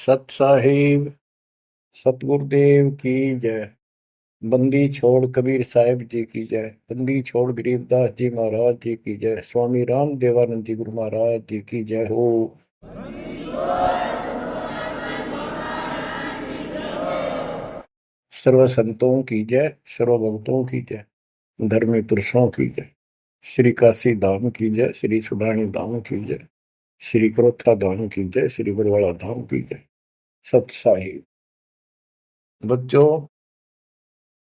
सत साहिब सतगुरुदेव की जय। बंदी छोड़ कबीर साहिब जी की जय। बंदी छोड़ गरीबदास जी महाराज जी की जय। स्वामी राम देवानंद जी गुरु महाराज जी की जय हो। सर्व संतों की जय, सर्व भक्तों की जय, धर्मी पुरुषों की जय। श्री काशी धाम की जय, श्री सुडानी धाम की जय, श्री क्रोथा धाम की जय, श्री बरवाड़ा धाम की जय। सत साहिब बच्चों,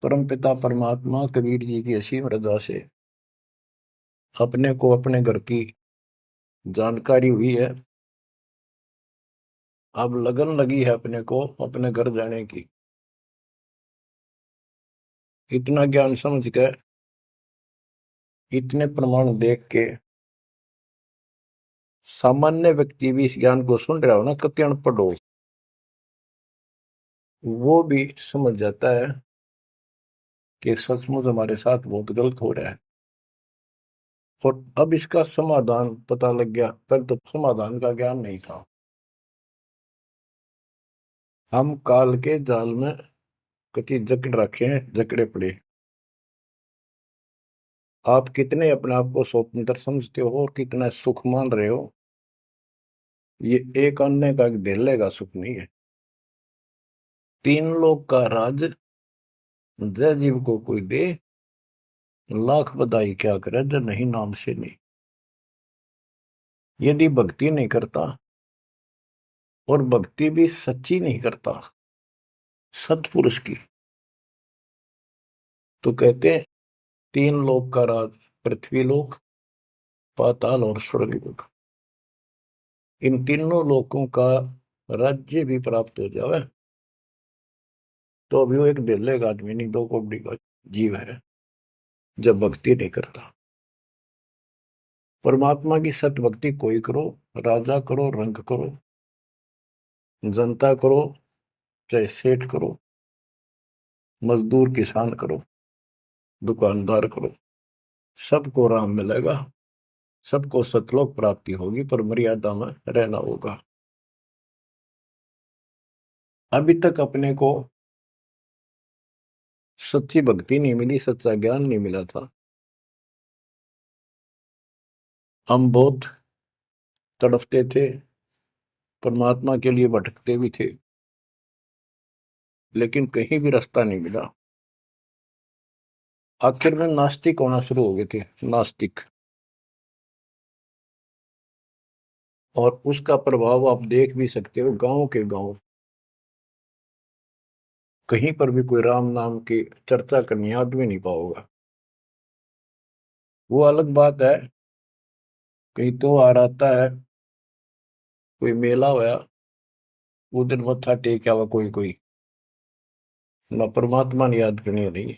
परमपिता परमात्मा कबीर जी की असीम रजा से अपने को अपने घर की जानकारी हुई है। अब लगन लगी है अपने को अपने घर जाने की। इतना ज्ञान समझ के, इतने प्रमाण देख के सामान्य व्यक्ति भी इस ज्ञान को सुन रहा हो ना, कति अनपढ़ हो, वो भी समझ जाता है कि सचमुच हमारे साथ बहुत गलत हो रहा है। और अब इसका समाधान पता लग गया, पर तो समाधान का ज्ञान नहीं था। हम काल के जाल में कति जकड़ रखे हैं, जकड़े पड़े। आप कितने अपने आप को स्वतंत्र समझते हो और कितना सुख मान रहे हो, ये एक अन्य का धेले का सुख नहीं है। तीन लोग का राज जय जीव को कोई दे, लाख बधाई क्या करे जो नहीं नाम से नहीं। यदि भक्ति नहीं करता, और भक्ति भी सच्ची नहीं करता सत्पुरुष की, तो कहते हैं तीन लोक का राज, पृथ्वी लोक, पाताल और स्वर्ग लोक, इन तीनों लोकों का राज्य भी प्राप्त हो जाए तो अभी वो एक दिल्ले का आदमी नहीं, 2 कौड़ी का जीव है जब भक्ति नहीं करता। परमात्मा की सत भक्ति कोई करो, राजा करो, रंग करो, जनता करो, चाहे सेठ करो, मजदूर किसान करो, दुकानदार करो, सबको राम मिलेगा, सबको सतलोक प्राप्ति होगी, पर मर्यादा में रहना होगा। अभी तक अपने को सच्ची भक्ति नहीं मिली, सच्चा ज्ञान नहीं मिला था। हम बहुत तड़फते थे, परमात्मा के लिए भटकते भी थे, लेकिन कहीं भी रास्ता नहीं मिला। आखिर में नास्तिक होना शुरू हो गए थे, नास्तिक। और उसका प्रभाव आप देख भी सकते हो, गांव के गांव कहीं पर भी कोई राम नाम की चर्चा करनी आदमी नहीं पाओगा। वो अलग बात है, कहीं तो आ आता है, कोई मेला होया, वो दिन मत्था टेक आवा कोई कोई, ना परमात्मा ने याद करनी नहीं।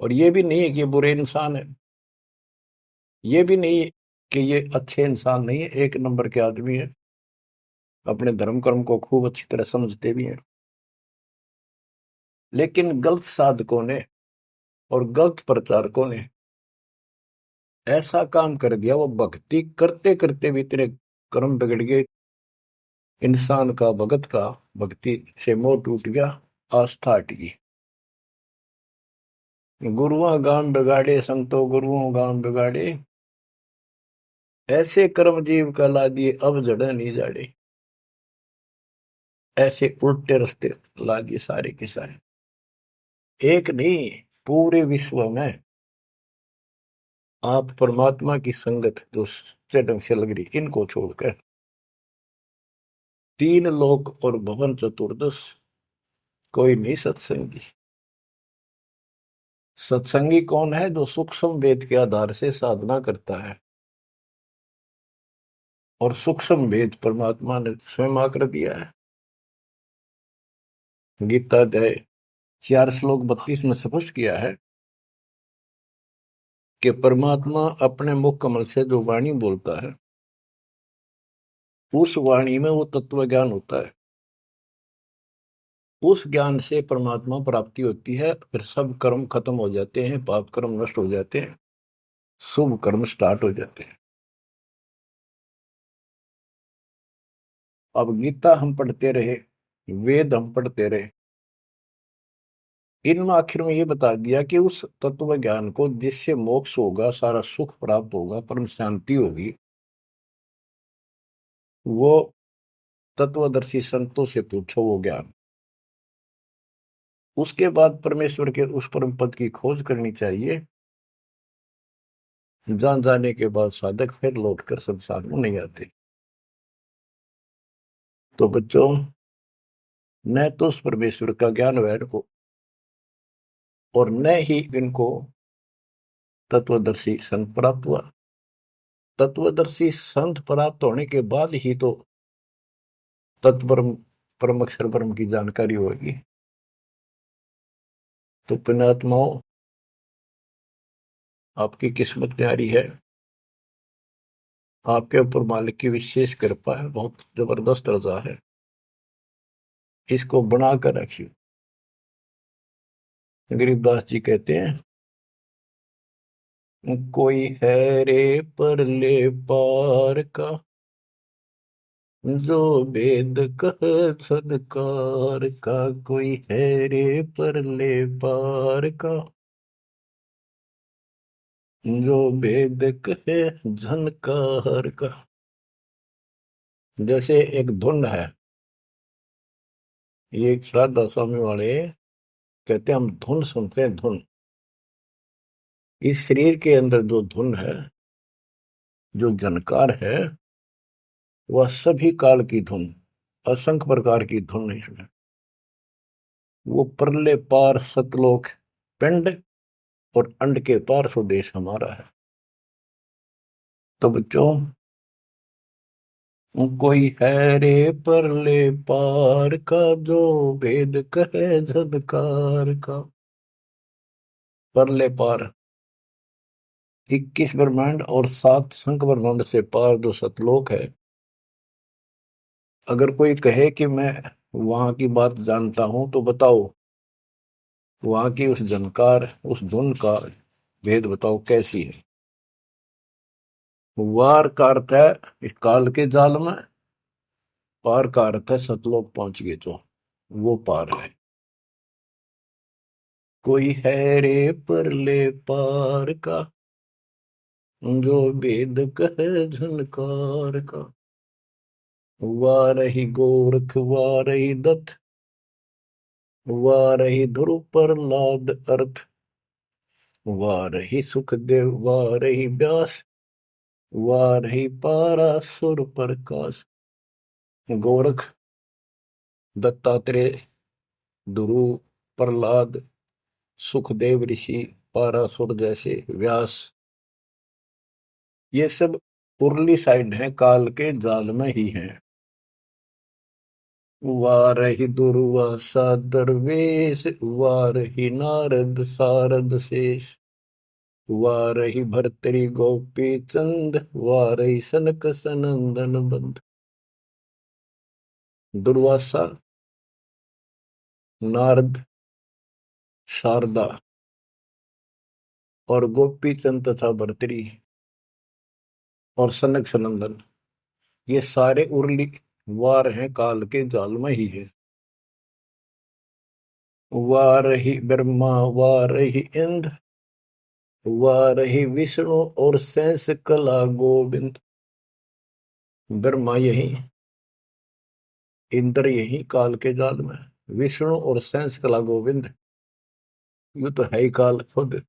और ये भी नहीं है कि ये बुरे इंसान है, ये भी नहीं है कि ये अच्छे इंसान नहीं है, एक नंबर के आदमी है, अपने धर्म कर्म को खूब अच्छी तरह समझते भी हैं। लेकिन गलत साधकों ने और गलत प्रचारकों ने ऐसा काम कर दिया, वो भक्ति करते करते भी तेरे कर्म बिगड़ गए। इंसान का भगत का भक्ति से मोह टूट गया, आस्था हट गई। गुरुआ गान बिगाड़े संतो गुरुओं गान बिगाड़े, ऐसे कर्म जीव का ला दिए अब जड़े नहीं जाड़े। ऐसे उल्टे रास्ते ला दिए सारे के सारे। एक नहीं, पूरे विश्व में आप परमात्मा की संगत जो सच्चे ढंग से लग रही, इनको छोड़कर तीन लोक और भवन चतुर्दश कोई नहीं सत्संगी। सत्संगी कौन है? जो सूक्ष्म वेद के आधार से साधना करता है, और सूक्ष्म वेद परमात्मा ने स्वयं आकर दिया है। गीता अध्याय 4 श्लोक 32 में स्पष्ट किया है कि परमात्मा अपने मुख कमल से जो वाणी बोलता है, उस वाणी में वो तत्व ज्ञान होता है। उस ज्ञान से परमात्मा प्राप्ति होती है, फिर सब कर्म खत्म हो जाते हैं, पाप कर्म नष्ट हो जाते हैं, शुभ कर्म स्टार्ट हो जाते हैं। अब गीता हम पढ़ते रहे, वेद हम पढ़ते रहे, इनमें आखिर में ये बता दिया कि उस तत्व ज्ञान को जिससे मोक्ष होगा, सारा सुख प्राप्त होगा, परम शांति होगी, वो तत्वदर्शी संतों से पूछो वो ज्ञान। उसके बाद परमेश्वर के उस परम पद की खोज करनी चाहिए, जहां जाने के बाद साधक फिर लौटकर संसार में नहीं आते। तो बच्चों, न तो उस परमेश्वर का ज्ञान वैर को, और न ही इनको तत्वदर्शी संत प्राप्त हुआ। तत्वदर्शी संत प्राप्त होने के बाद ही तो तत्परम परम अक्षर ब्रह्म की जानकारी होगी। तो पुण्यात्माओं, आपकी किस्मत न्यारी है, आपके ऊपर मालिक की विशेष कृपा है, बहुत जबरदस्त रजा है, इसको बनाकर रखिए। गरीबदास जी कहते हैं, कोई है रे परले पार का, जो वेद कह सदकार का, कोई है रे परले पार का, जो वेद कहे झनकार का। जैसे एक धुन है, ये एक श्राद्धा स्वामी वाले कहते हैं, हम धुन सुनते हैं, धुन। इस शरीर के अंदर जो धुन है, जो झनकार है, वह सभी काल की धुन, असंख्य प्रकार की धुन है इसमें। वो परले पार सतलोक पिंड और अंड के पार स्वदेश हमारा है। तो बच्चों, कोई है रे परले पार का, जो वेद कहे झनकार का। परले पार 21 ब्रह्मांड और 7 संख ब्रह्मांड से पार जो सतलोक है, अगर कोई कहे कि मैं वहां की बात जानता हूं, तो बताओ वहां की उस जनकार, उस धुन का भेद बताओ कैसी है। वार का अर्थ है इस काल के जाल में, पार का अर्थ है सतलोक पहुंच गए जो, वो पार है। कोई है रे परले पार का, जो वेद कहे झनकार का। वारही गोरख वारही दत्त, वारही ध्रुव प्रहलाद अर्थ, वारही सुखदेव वारही व्यास, वारही पारासुर प्रकाश। गोरख, दत्तात्रेय, ध्रुव, प्रहलाद, सुखदेव ऋषि, पारासुर जैसे, व्यास, ये सब उर्ली साइड है, काल के जाल में ही है। वारही दुर्वासा दरवेश, वारही नारद सारद शेष, वारही भर्तरी गोपी चंद, वारही सनक सनंदन बंद। दुर्वासा, नारद, शारदा और गोपी चंद तथा भर्तरी और सनक सनंदन, ये सारे उर्ली वार हैं, काल के जाल में ही है। वारही ब्रह्मा वारही इंद्र, वारही विष्णु और शेष कला गोविंद। ब्रह्मा यही, इंद्र यही काल के जाल में, विष्णु और शेष कला गोविंद, यू तो है ही काल खुद,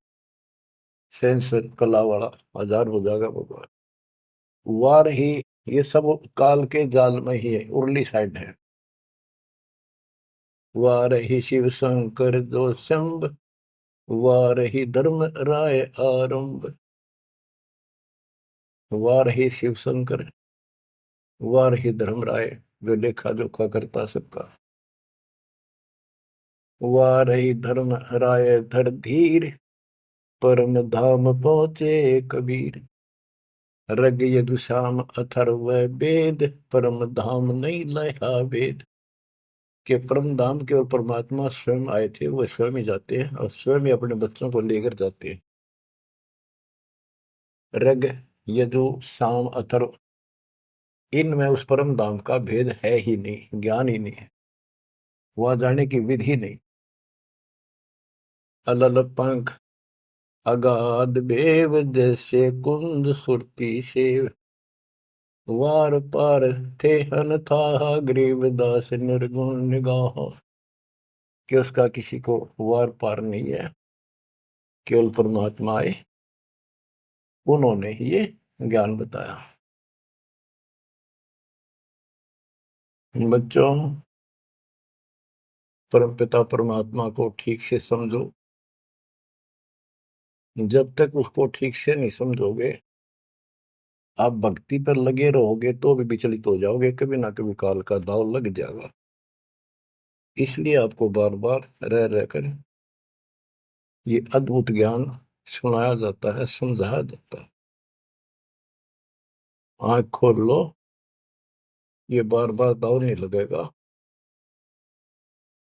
शेष कला वाला हजार हो जाएगा भगवान। वार ही, ये सब काल के जाल में ही है, उर्ली साइड है। वार ही शिव शंकर जो शंभ, वार ही धर्म राय आरंभ। वार ही शिव शंकर, वार ही धर्म राय, जो लेखा जोखा करता सबका। वार ही धर्म राय धर धीर, परम धाम पहुंचे कबीर। रग यदुश्याम अथर्व वेद, परम धाम नहीं लया वेद। के परम धाम के और परमात्मा स्वयं आए थे, वो स्वयं ही जाते हैं और स्वयं ही अपने बच्चों को लेकर जाते हैं। रग, यजु, साम, अथर्व, इनमें उस परम धाम का भेद है ही नहीं, ज्ञान ही नहीं है, वहां जाने की विधि नहीं। अलल पंख अगाध बेव जैसे कुंद सुरती से, वार पार थे हन था गरीबदास निर्गुण निगाह। कि उसका किसी को वार पार नहीं है, केवल परमात्मा आए, उन्होंने ही ये ज्ञान बताया। बच्चों, परमपिता परमात्मा को ठीक से समझो। जब तक उसको ठीक से नहीं समझोगे, आप भक्ति पर लगे रहोगे तो भी विचलित हो जाओगे, कभी ना कभी काल का दाव लग जाएगा। इसलिए आपको बार बार रह रहकर ये अद्भुत ज्ञान सुनाया जाता है, समझाया जाता है। आंख खोल लो, ये बार बार दाव नहीं लगेगा।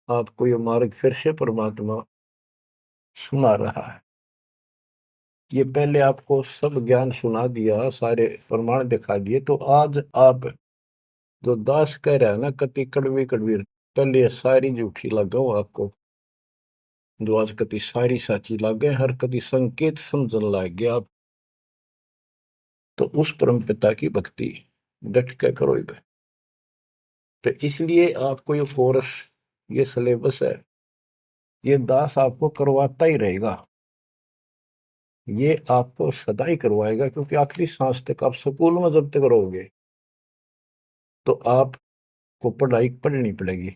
आपको ये मार्ग फिर से परमात्मा सुना रहा है। ये पहले आपको सब ज्ञान सुना दिया, सारे प्रमाण दिखा दिए, तो आज आप जो दास कह रहा है ना, कति कड़वी कड़वी, पहले ये सारी झूठी लगाओ आपको, जो आज कति सारी साची लागे, हर कति संकेत समझन लग गया आप। तो उस परम पिता की भक्ति डट के करो। तो इसलिए आपको ये कोर्स, ये सिलेबस है, ये दास आपको करवाता ही रहेगा, ये आपको सदा ही करवाएगा, क्योंकि आखिरी सांस तक आप स्कूल में जब तक रहोगे तो आपको पढ़ाई पढ़नी पड़ेगी।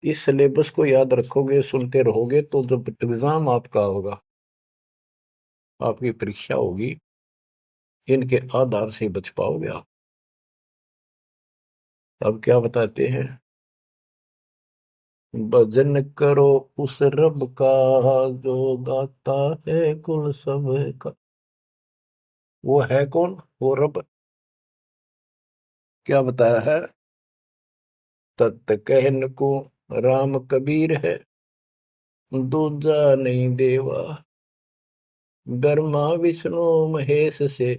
इस सिलेबस को याद रखोगे, सुनते रहोगे, तो जब एग्जाम आपका होगा, आपकी परीक्षा होगी, इनके आधार से बच पाओगे आप। अब क्या बताते हैं, भजन करो उस रब का जो दाता है कुल सब का। वो है कौन? वो रब। क्या बताया है? तत् कहन को राम कबीर है, दूजा नहीं देवा, ब्रह्मा विष्णु महेश से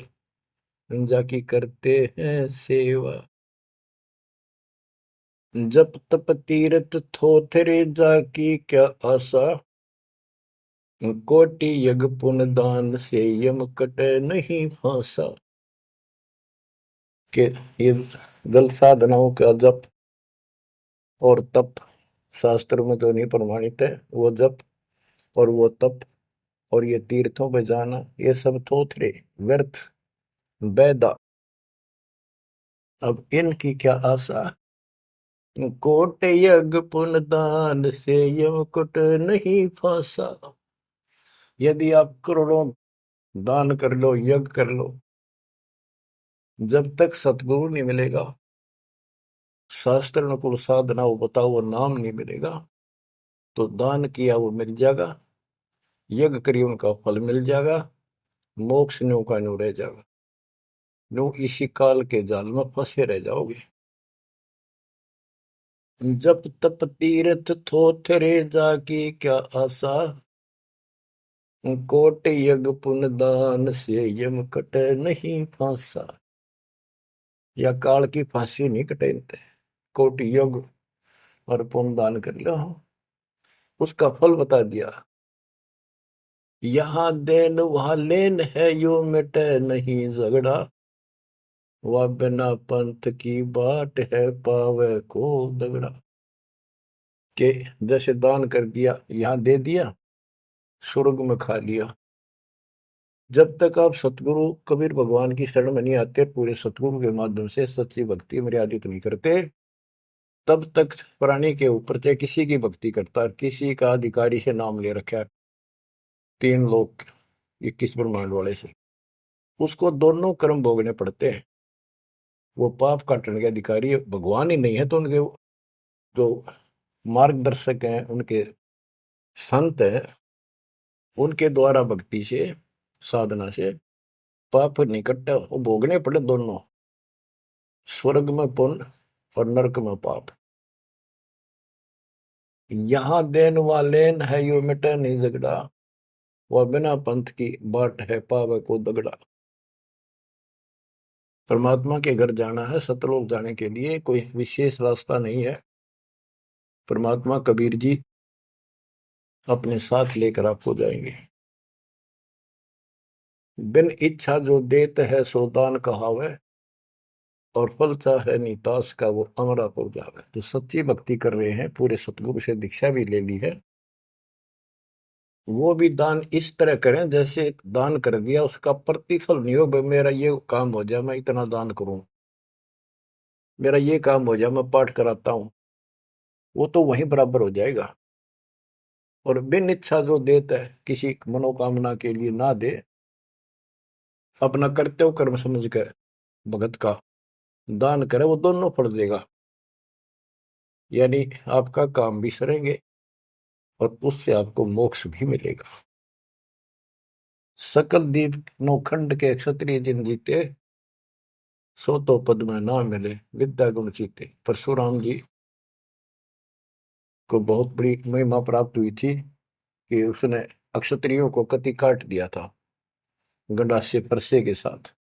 जाकी करते हैं सेवा। जप तप तीरथ थोथरे जाकी क्या आशा, कोटि यज्ञ पुण्य दान से यम कटे नहीं फांसा। के ये जल साधनाओं का जप और तप शास्त्र में तो नहीं प्रमाणित है। वो जप और वो तप और ये तीर्थों पे जाना, ये सब थोथरे व्यर्थ बैदा। अब इनकी क्या आशा? कोट यज्ञ पुण्य दान से यम कुट नहीं फांसा। यदि आप करोड़ों दान कर लो, यज्ञ कर लो, जब तक सतगुरु नहीं मिलेगा, शास्त्र अनुकूल साधना वो बताओ वो नाम नहीं मिलेगा, तो दान किया वो मिल जाएगा, यज्ञ करिए उनका फल मिल जाएगा, मोक्ष न्यू का न्यू रह जाएगा, न्यू इसी काल के जाल में फंसे रह जाओगे। जप तप तीर्थ थोथरे जाकी क्या आशा, कोट यज्ञ पुण्य दान से यम कटे नहीं फांसा। या काल की फांसी नहीं कटेनते, कोटि यज्ञ और पुण्य दान कर लो, उसका फल बता दिया। यहाँ देन वहां लेन है, यो मिटे नहीं झगड़ा, वह बिना पंथ की बाट है पावे को दगड़ा। के जैसे दान कर दिया, यहाँ दे दिया, स्वर्ग में खा लिया। जब तक आप सतगुरु कबीर भगवान की शरण में नहीं आते, पूरे सतगुरु के माध्यम से सच्ची भक्ति मर्यादित नहीं करते, तब तक प्राणी के ऊपर चाहे किसी की भक्ति करता, किसी का अधिकारी से नाम ले रखा है, 3 लोग 21 ब्रह्मांड वाले से, उसको दोनों कर्म भोगने पड़ते हैं। वो पाप काटने के अधिकारी भगवान ही नहीं है, तो उनके जो मार्गदर्शक हैं, उनके संत हैं, उनके द्वारा भक्ति से, साधना से पाप नहीं कटता, वो भोगने पड़े दोनों, स्वर्ग में पुण्य और नरक में पाप। यहाँ देन वालेन है, यो मिटे नहीं झगड़ा, वह बिना पंथ की बाट है पावे को दगड़ा। परमात्मा के घर जाना है, सतलोक जाने के लिए कोई विशेष रास्ता नहीं है। परमात्मा कबीर जी अपने साथ लेकर आपको जाएंगे। बिन इच्छा जो देत है सो दान कहावे, और फल चाहे नितास का वो अमरापुर जावे। जो सच्ची भक्ति कर रहे हैं, पूरे सतगुरु से दीक्षा भी ले ली है, वो भी दान इस तरह करें जैसे दान कर दिया उसका प्रतिफल नहीं हो। भाई मेरा ये काम हो जाए मैं इतना दान करूं, मेरा ये काम हो जाए मैं पाठ कराता हूं, वो तो वहीं बराबर हो जाएगा। और बिन इच्छा जो देता है, किसी मनोकामना के लिए ना दे, अपना कर्तव्य कर्म समझ कर भगत का दान करे, वो दोनों फल देगा। यानी आपका काम भी सरेंगे और उससे आपको मोक्ष भी मिलेगा। सकल दीप नौखंड के क्षत्रिय जिन जीते, सो तो पद में ना मिले विद्या गुण जीते। परशुराम जी को बहुत बड़ी महिमा प्राप्त हुई थी कि उसने अक्षत्रियों को कति काट दिया था गंडासे परसे के साथ।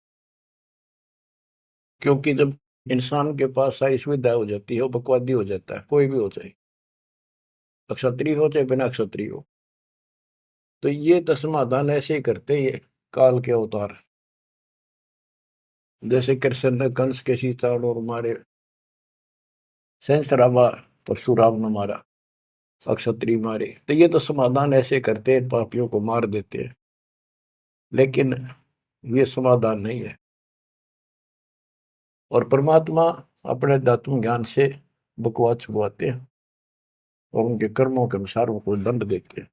क्योंकि जब इंसान के पास सारी सुविधा हो जाती है, वो बकवादी हो जाता है, कोई भी हो जाए, अक्षत्रिय हो चाहे बिना अक्षत्रिय हो। तो ये तो समाधान ऐसे ही करते ये काल के अवतार। जैसे कृष्ण ने कंस के सीतान और मारे, सहस्रावा परशुराम ने मारा, अक्षत्रिय मारे, तो ये तो समाधान ऐसे करते हैं, पापियों को मार देते हैं। लेकिन ये समाधान नहीं है। और परमात्मा अपने दातुन ज्ञान से बकवाद छुपवाते हैं और उनके कर्मों के अनुसार उनको दंड देते हैं।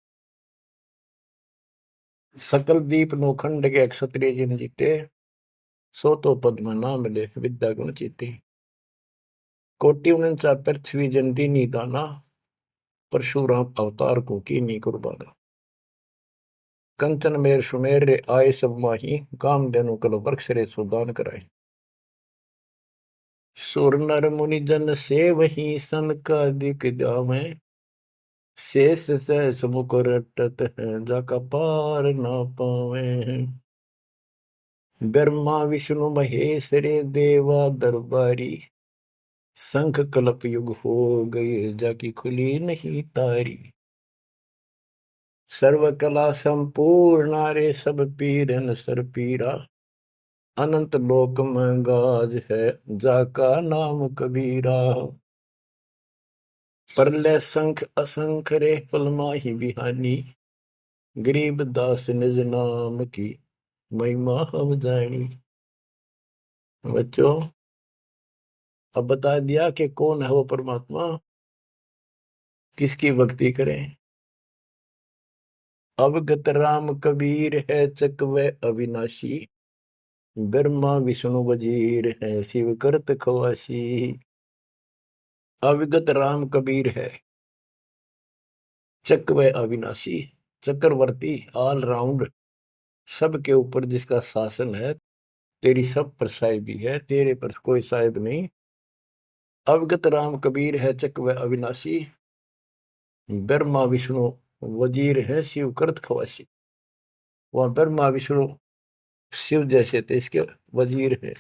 सकल दीप नौखंड के क्षत्रिय जिन जीते, सो तो पद में ना मिले विद्या गुण जीते। कोटि उनचा पृथ्वी जंती नी दाना, परशुराम अवतार को की नी कुर्बाना। कंचन मेर सुमेर रे आए सब माही, काम देनु कल वृक्ष रे सुदान कराई। सुर नर मुनि जन से वही सन का दिख जावे, शेष सहस मुख रटत है जाका पार ना पावे। ब्रह्मा विष्णु महेश रे देवा दरबारी, शंख कलप युग हो गए जाकी खुली नहीं तारी। सर्व कला संपूर्ण रे सब पीरन सर पीरा, अनंत लोक में गाज है जाका नाम कबीरा। परले संख असंख रे पल माही बिहानी, गरीब दास निज नाम की महिमा हम जानी। बच्चों, अब बता दिया कि कौन है वो परमात्मा, किसकी भक्ति करें। अवगत राम कबीर है चकवे अविनाशी, ब्रह्मा विष्णु वजीर है शिव करत खवासी। अविगत राम कबीर है, चकवे अविनाशी, चक्रवर्ती, ऑल राउंड, सबके ऊपर जिसका शासन है, तेरी सब पर साहिबी है, तेरे पर कोई साहिब नहीं। अवगत राम कबीर है चकवे अविनाशी, ब्रह्मा विष्णु वजीर है शिव करत खवासी। वहां ब्रह्मा विष्णु शिव जैसे थे, इसके वजीर है।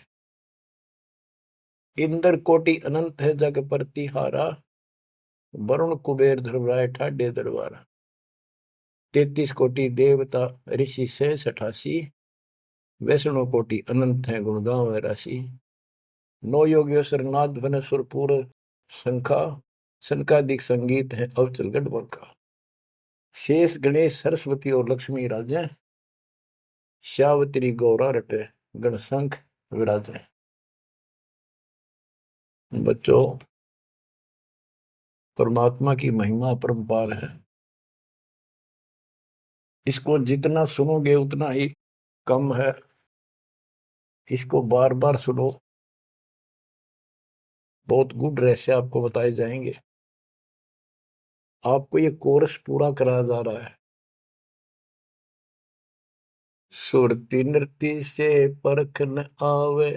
इंद्र कोटि अनंत है जग प्रतिहारा, वरुण कुबेर धर्मराय ठाडे दरबारा। 33 कोटि देवता ऋषि से 88, वैष्णव कोटि अनंत है गुण गाँव राशि। नौ योगेश्वर नाद बन सुरपुर शंखा, शंकादिक संगीत है अवचल गढ़बंका। शेष गणेश सरस्वती और लक्ष्मी राजे, श्यावत्री गौरा रटे गणशंख विराजे। बच्चों, परमात्मा की महिमा अपरंपार है। इसको जितना सुनोगे उतना ही कम है। इसको बार बार सुनो, बहुत गुड रहस्य आपको बताए जाएंगे। आपको ये कोर्स पूरा कराया जा रहा है। सुरती नृत्य से परख न आवे,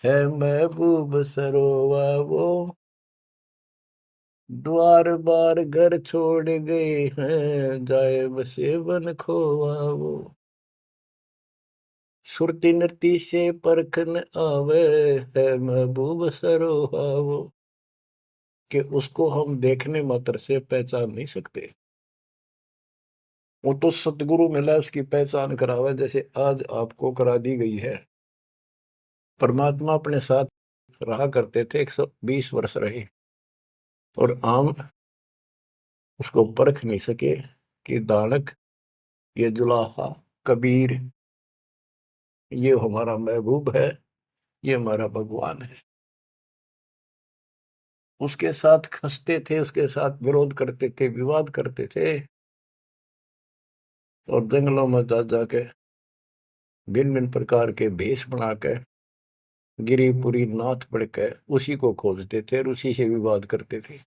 है महबूब सरोवा वो, द्वार बार घर छोड़ गए हैं, जाए बसे बन खोवा वो। सुरती नृत्य से परखन आवे है महबूब सरोहावो, कि उसको हम देखने मात्र से पहचान नहीं सकते। वो तो सतगुरु मिला उसकी पहचान करावे, जैसे आज आपको करा दी गई है। परमात्मा अपने साथ रहा करते थे, 120 वर्ष रहे, और आम उसको परख नहीं सके कि दानक, ये जुलाहा, कबीर, ये हमारा महबूब है, ये हमारा भगवान है। उसके साथ खसते थे, उसके साथ विरोध करते थे, विवाद करते थे, और जंगलों में जा जाके भिन्न भिन्न प्रकार के भेष बनाकर गिरिपुरी नाथ पढ़कर उसी को खोजते थे और उसी से विवाद करते थे।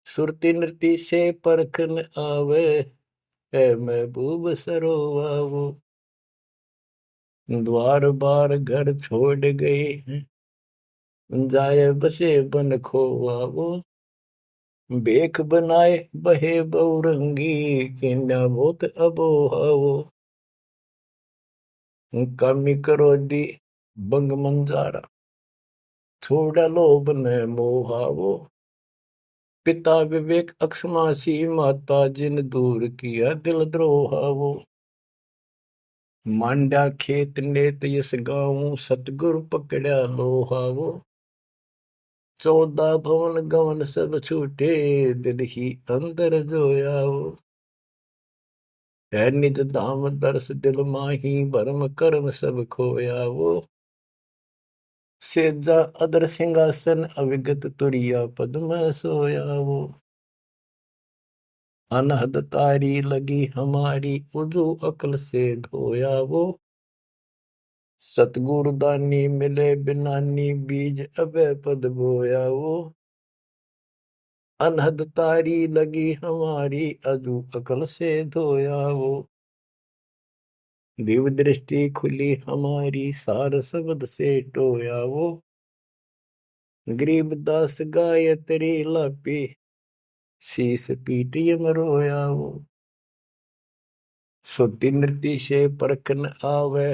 सुरती नृत्य से परखन आवे है महबूब सरोवावो, द्वार बार घर छोड़ गए जाए बसे बन खोवावो, बेख बनाए बहे बहुरंगी किन्या बहुत अबोहावो, कामी करो दी बंग मंजारा छोड़ा लोभ न मोहावो, पिता विवेक अक्षमासी माता जिन दूर किया दिल द्रोहावो, मांडा खेत नेत यस गाऊं सतगुरु पकड़ा लोहावो, 14 भवन गवन सब छूटे दिल ही अंदर जोयावो, है निज धाम दर्श दिल माही भरम कर्म सब खोयावो, सेजा अदर सिंहासन अविगत तुरिया पद में सोयावो, अनहद तारी लगी हमारी उजू अकल से धोयावो, सतगुरु दानी मिले बिनानी बीज अबे पद बोयावो, अनहद तारी लगी हमारी अजू अकल से धोयावो, दिव्य दृष्टि खुली हमारी सार शब्द से टोयावो, गरीबदास गायत्री लापी शीस पीटियम रोयावो, सुरती नृत्य से परखन आवे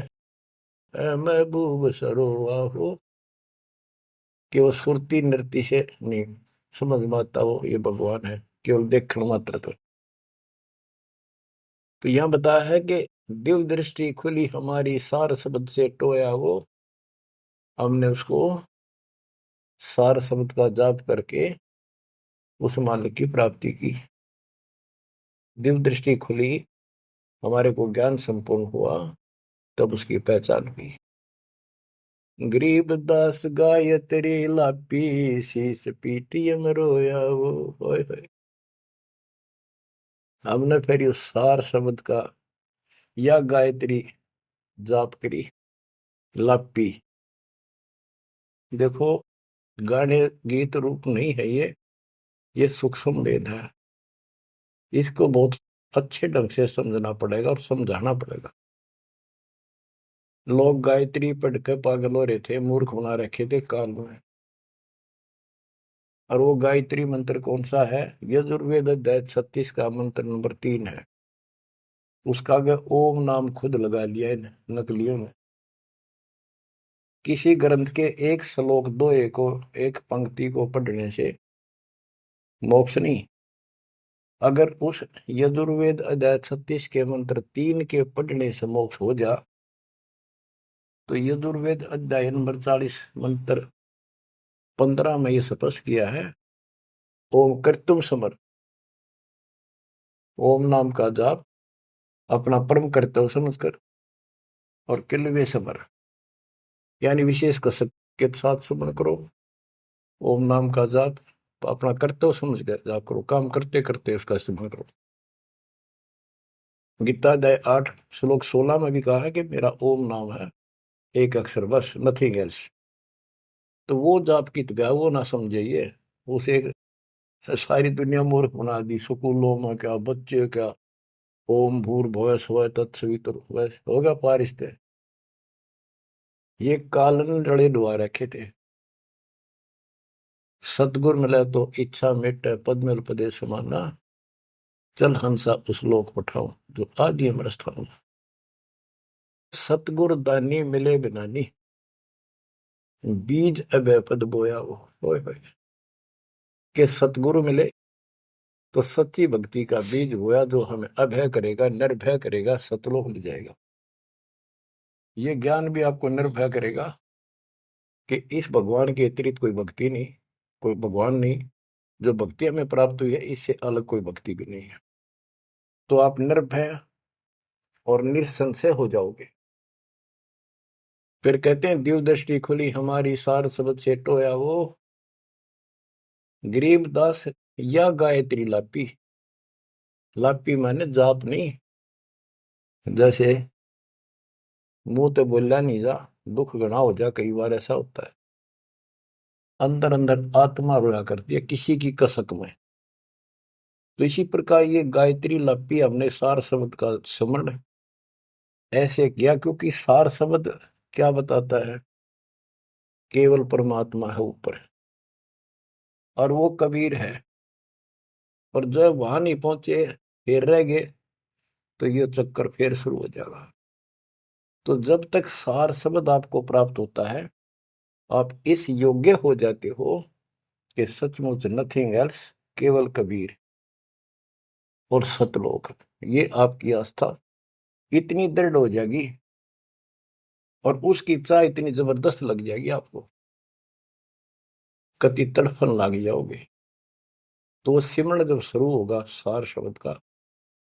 है महबूब सरोवाहो, कि वो सुरती नृत्य से नहीं समझ में आता वो ये भगवान है, केवल देखने मात्र। तो यह बताया है कि दिव्य दृष्टि खुली हमारी सार शब्द से टोया वो, हमने उसको सार शब्द का जाप करके उस मालिक की प्राप्ति की। दिव्य दृष्टि खुली, हमारे को ज्ञान संपूर्ण हुआ, तब उसकी पहचान हुई। गरीब दास गायत्री लापी शीस पीटियम रोया वो, होय होय। हमने फिर उस सार शब्द का या गायत्री जाप करी, लापी। देखो, गाने गीत रूप नहीं है ये सूक्ष्म वेद है, इसको बहुत अच्छे ढंग से समझना पड़ेगा और समझाना पड़ेगा। लोग गायत्री पढ़ के पागल हो रहे थे, मूर्ख बना रखे थे काल में। और वो गायत्री मंत्र कौन सा है? यजुर्वेद अध्याय 36 का मंत्र नंबर 3 है। उसका आगे ओम नाम खुद लगा लिया इन नकलियों ने। किसी ग्रंथ के एक श्लोक दो एक पंक्ति को पढ़ने से मोक्ष नहीं। अगर उस यजुर्वेद अध्याय 36 के मंत्र 3 के पढ़ने से मोक्ष हो जा, तो यजुर्वेद अध्याय नंबर 40 मंत्र 15 में यह स्पष्ट किया है, ओम कर्तुम समर, ओम नाम का जाप अपना परम कर्तव्य समझकर और किलवे समर यानी विशेष कसक के साथ सुमन करो। ओम नाम का जाप अपना कर्तव्य समझ कर जाप करो, काम करते करते उसका इस्तेमाल करो। गीता अध्याय 8 श्लोक 16 में भी कहा है कि मेरा ओम नाम है, एक अक्षर बस, नथिंग एल्स। तो वो जाप की गया वो ना समझिए, उसे सारी दुनिया मूर्ख बना दी। स्कूलों में क्या, बच्चे क्या, ओम भूर्भुवः स्वः तत्सवितुर्वरेण्यं होगा पारिस्ते, ये कालन रड़े डुबा रखे थे। सतगुर मिले तो इच्छा मिटे पद्मल पदे समाना, चल हंसा उस लोक पठाऊं जो आदि अमर स्थान। सतगुर दानी मिले बिनानी, बीज अभय पद बोया वो। होय होय। के सतगुरु मिले तो सच्ची भक्ति का बीज बोया, जो हमें अभय करेगा, निर्भय करेगा, सतलोक ले जाएगा। ये ज्ञान भी आपको निर्भय करेगा कि इस भगवान के अतिरिक्त कोई भक्ति नहीं, कोई भगवान नहीं। जो भक्ति हमें प्राप्त हुई है, इससे अलग कोई भक्ति भी नहीं है। तो आप निर्भय और निसंशय हो जाओगे। फिर कहते हैं, दिव्य दृष्टि खुली हमारी, सार शब्द से टोया वो, गरीब दास या गायत्री लापी। लापी माने जाप नहीं, जैसे मुंह तो बोला नहीं जा, दुख गणा हो जा, कई बार ऐसा होता है। अंदर अंदर आत्मा रोया करती है किसी की कसक में। तो इसी प्रकार ये गायत्री लापी हमने सार शब्द का स्मरण ऐसे किया, क्योंकि सार शब्द क्या बताता है? केवल परमात्मा है ऊपर, और वो कबीर है। और जब वहां नहीं पहुंचे, फिर रह गए, तो ये चक्कर फिर शुरू हो जाएगा। तो जब तक सार शब्द आपको प्राप्त होता है, आप इस योग्य हो जाते हो कि सचमुच नथिंग एल्स, केवल कबीर और सतलोक। ये आपकी आस्था इतनी दृढ़ हो जाएगी और उसकी चाह इतनी जबरदस्त लग जाएगी आपको, कति तड़फन लग जाओगे। तो वो सिमरण जब शुरू होगा सार शब्द का,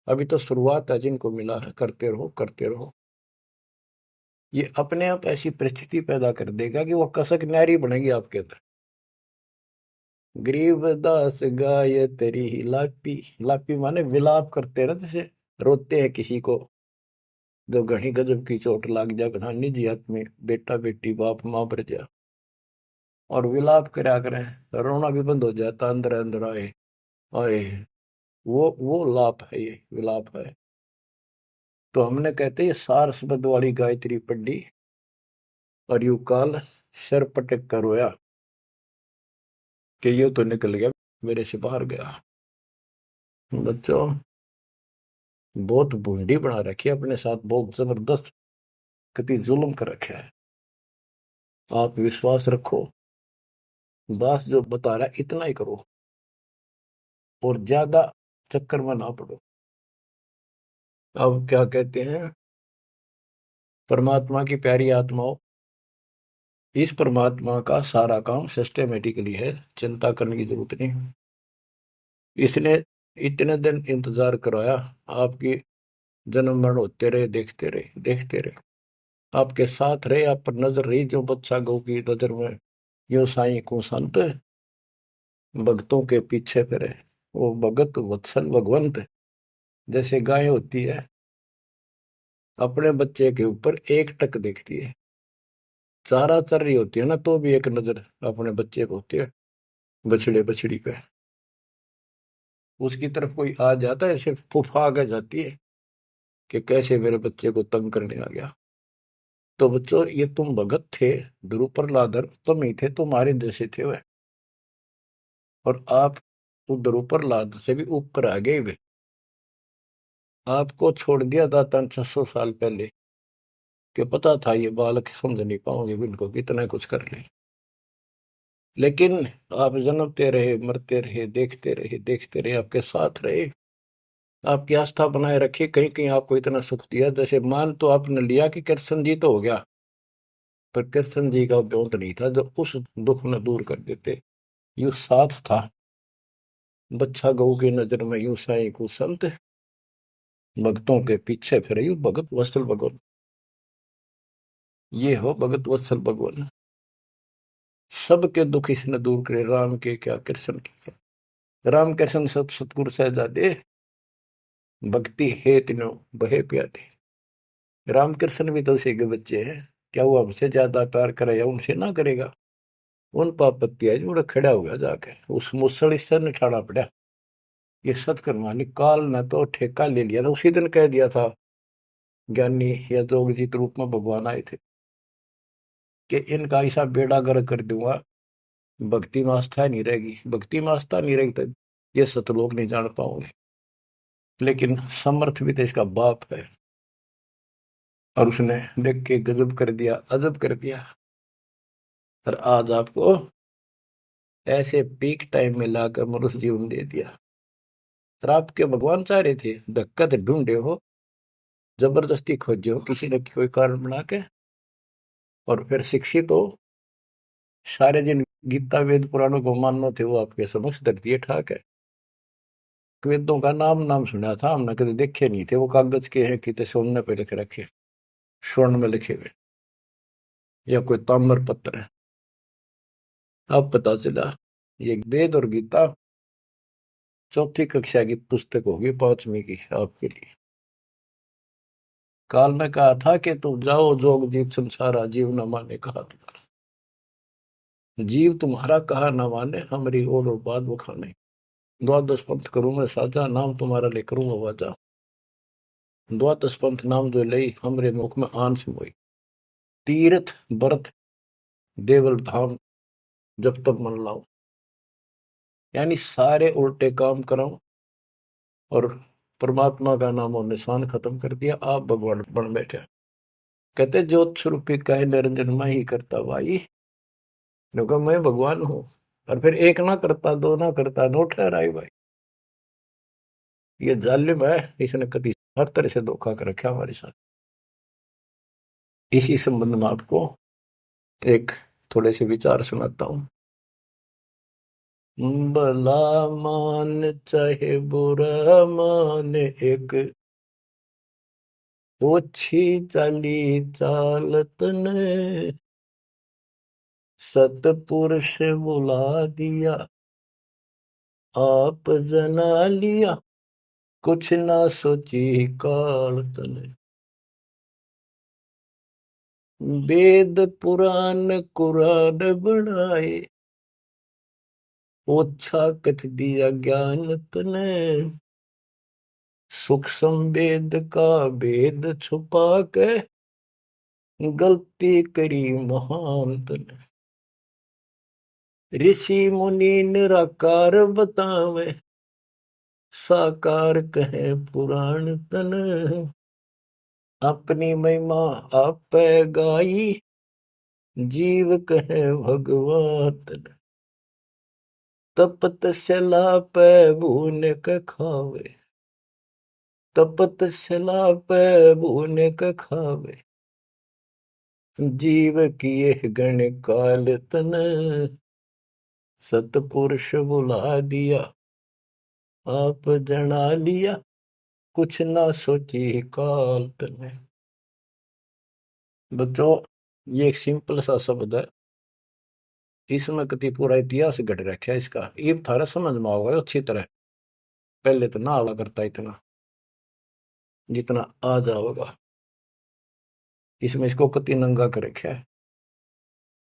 अभी तो शुरुआत है, जिनको मिला है करते रहो करते रहो। ये अपने आप ऐसी परिस्थिति पैदा कर देगा कि वो कसक नारी बनेगी आपके अंदर। गरीबदास गाय तेरी लापी। लापी माने विलाप करते हैं ना, जैसे रोते हैं किसी को जो घनी गजब की चोट लाग जा, घना निजी आदमी, बेटा बेटी बाप माँ पर जा, और विलाप करा करें, रोना भी बंद हो जाता, अंदर अंदर आए आए। वो लाप है, ये विलाप है। तो हमने कहते हैं सार शब्द वाली गायत्री पढ़ी और यू काल सर पटक कर रोया कि ये तो निकल गया, मेरे से बाहर गया। बच्चों, बहुत बूंदी बना रखी है अपने साथ, बहुत जबरदस्त कति जुल्म कर रखा है। आप विश्वास रखो, दास जो बता रहा है इतना ही करो और ज्यादा चक्कर में ना पड़ो। अब क्या कहते हैं, परमात्मा की प्यारी आत्माओं, इस परमात्मा का सारा काम सिस्टमेटिकली है, चिंता करने की जरूरत नहीं। इसने इतने दिन इंतजार कराया, आपकी जन्म मरण होते रहे, देखते रहे देखते रहे, आपके साथ रहे, आप पर नजर रही, जो बच्चा गौ की नजर में यो साई को संत भक्तों के पीछे फिरे। वो भगत वत्सल भगवंत, जैसे गाय होती है अपने बच्चे के ऊपर एक टक देखती है, चारा चर रही होती है ना, तो भी एक नजर अपने बच्चे को होती है, बछड़े बछड़ी पे। उसकी तरफ कोई आ जाता है, ऐसे फुफा के जाती है कि कैसे मेरे बच्चे को तंग करने आ गया। तो बच्चों, ये तुम भगत थे, ध्रुव प्रहलादर तुम ही थे, तुम्हारे जैसे थे वह। और आप तो ध्रुव प्रहलाद से भी ऊपर आ गए वे। आपको छोड़ दिया था 600 साल पहले, कि पता था ये बालक समझ नहीं पाओगे, इनको कितना कुछ कर ले। लेकिन आप जन्मते रहे, मरते रहे, देखते रहे, आपके साथ रहे, आपकी आस्था बनाए रखी, कहीं कहीं आपको इतना सुख दिया। जैसे मान तो आपने लिया कि कृष्ण जी तो हो गया, पर कृष्ण जी का ब्योंत नहीं था जो उस दुख न दूर कर देते। यू साथ था, बच्चा गऊ की नजर में यू साई को संत, भक्तों के पीछे फिरे यू भगत वत्सल भगवान। ये हो भगत वत्सल भगवान, सबके दुख इसने दूर करे, राम के क्या कृष्ण के क्या। राम कृष्ण सत सतगुरु सहजादे, भक्ति है तीनों बहे प्यादे। रामकृष्ण भी तो उसी के बच्चे हैं, क्या वो हमसे ज्यादा प्यार करे या उनसे ना करेगा? उन पापत्ती है जो खड़ा हो गया जाके, उस मुसल इससे निठाना पड़ा। ये सतकर्मा काल ने तो ठेका ले लिया था, उसी दिन कह दिया था ज्ञानी या जोगजीत रूप में भगवान आए थे कि इनका ऐसा बेड़ा गर्क कर दूंगा, भक्ति में आस्था नहीं रहेगी, भक्ति में आस्था नहीं रहेगी तो ये सतलोक नहीं जान पाओगे। लेकिन समर्थ भी तो इसका बाप है, और उसने देख के गजब कर दिया, अजब कर दिया। और आज आपको ऐसे पीक टाइम में लाकर मनुष्य जीवन दे दिया। और आपके भगवान चाह रहे थे, धक्का तो ढूंढे हो, जबरदस्ती खोजे हो किसी न कोई कारण बना के, और फिर शिक्षित हो, सारे जिन गीता वेद पुराणों को मानना थे वो आपके समक्ष धर दिए ठाक है। वेदों का नाम नाम सुना था हमने, कभी देखे नहीं थे। वो कागज के हैं, कितने सोने पे लिखे रखे, स्वर्ण में लिखे हुए, या कोई ताम्र पत्र है। अब पता चला ये वेद और गीता चौथी कक्षा की पुस्तक होगी, 5वीं की आपके लिए। काल ने कहा था कि तुम जाओ जोग जीव संसारा, जीव न माने कहा तुम्हारा। जीव तुम्हारा कहा न माने, हमारी ओर और बात बखाने। द्वादश पंथ करूंगा साजा, नाम तुम्हारा ले करूंगा वाजा। द्वादश पंथ नाम जो लई, हमरे मुख में आन सिमोई। तीर्थ व्रत देवल धाम, जब तक मन लाओ। यानी सारे उल्टे काम कराओ और परमात्मा का नाम और निशान खत्म कर दिया, आप भगवान बन बैठे। कहते ज्योत स्वरूपी कहे निरंजन मैं ही करता भाई, क्योंकि मैं भगवान हूं। और फिर एक ना करता, दो ना करता, नो ठहराई भाई। ये जालिम है, इसने कभी हर तरह से धोखा कर रखा हमारे साथ। इसी संबंध में आपको एक थोड़े से विचार सुनाता हूं। भला मान चाहे बुरा मान, एक ओछी चाली चालत ने, सतपुरुष बुला दिया आप जना लिया, कुछ ना सोची काल तने। वेद पुराण कुरान बनाए, ओछा कथ दिया ज्ञान तने। सूक्ष्म वेद का भेद छुपा के, गलती करी महान तने। ऋषि मुनि निराकार बतावे, साकार कहे पुराण तन। अपनी महिमा आप गाई, जीव कहे भगवान तन। तपत सला पे भून के खावे, तपत सला पे भून के खावे। जीव किए गण काल तन, सतपुरुष बुला दिया आप जना लिया, कुछ ना सोची काल तने। बच्चों, ये एक सिंपल सा शब्द है, इसमें कति पूरा इतिहास घट रखा है इसका। ये थारा समझ में आओगे अच्छी तरह। पहले तो ना आवा करता इतना जितना आ जाओगा। इसमें इसको कति नंगा कर रखा है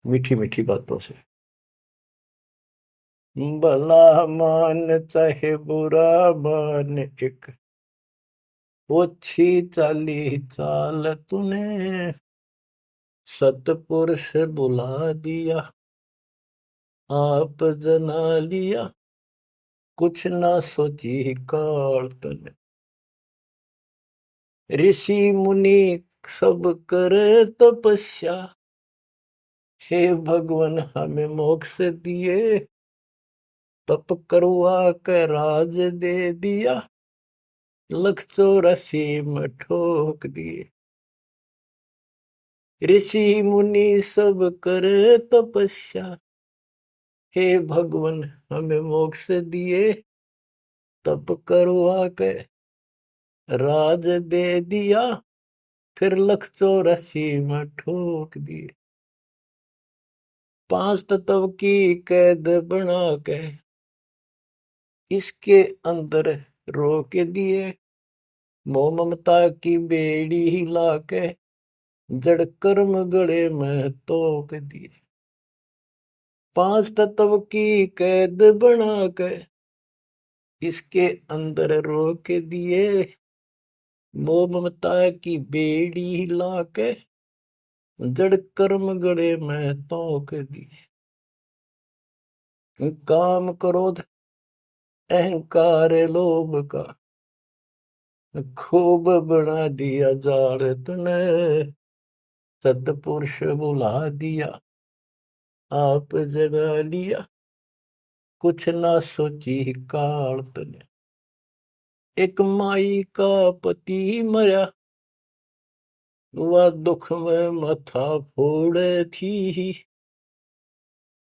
मीठी मीठी बातों से। भला मान चाहे बुरा मान, एक ओछी चाली चाल तूने। सतपुरुष बुला दिया आप जना लिया, कुछ ना सोची काल तने। ऋषि मुनि सब करे तपस्या, हे भगवान हमें मोक्ष दिए। तप करवा के राज दे दिया, 184 में ठोक दिए। ऋषि मुनि सब करे तपस्या, हे भगवान हमें मोक्ष दिए। तप करवा के राज दे दिया, फिर 184 में ठोक दिए। 5 तत्व की कैद बना के इसके अंदर रोक दिए। मोह ममता की बेड़ी हिला के जड़ कर्म गले में तोक दिए। 5 तत्व की कैद बना के इसके अंदर रोक दिए। मोह ममता की बेड़ी हिला के जड़ कर्म गले में तोक दिए। काम क्रोध अहंकार लोभ का खूब बना दिया जाल तने, सतपुरुष बुला दिया, आप जगा लिया, कुछ ना सोची काल तने। एक माई का पति मरा, वह दुख में माथा फोड़े थी,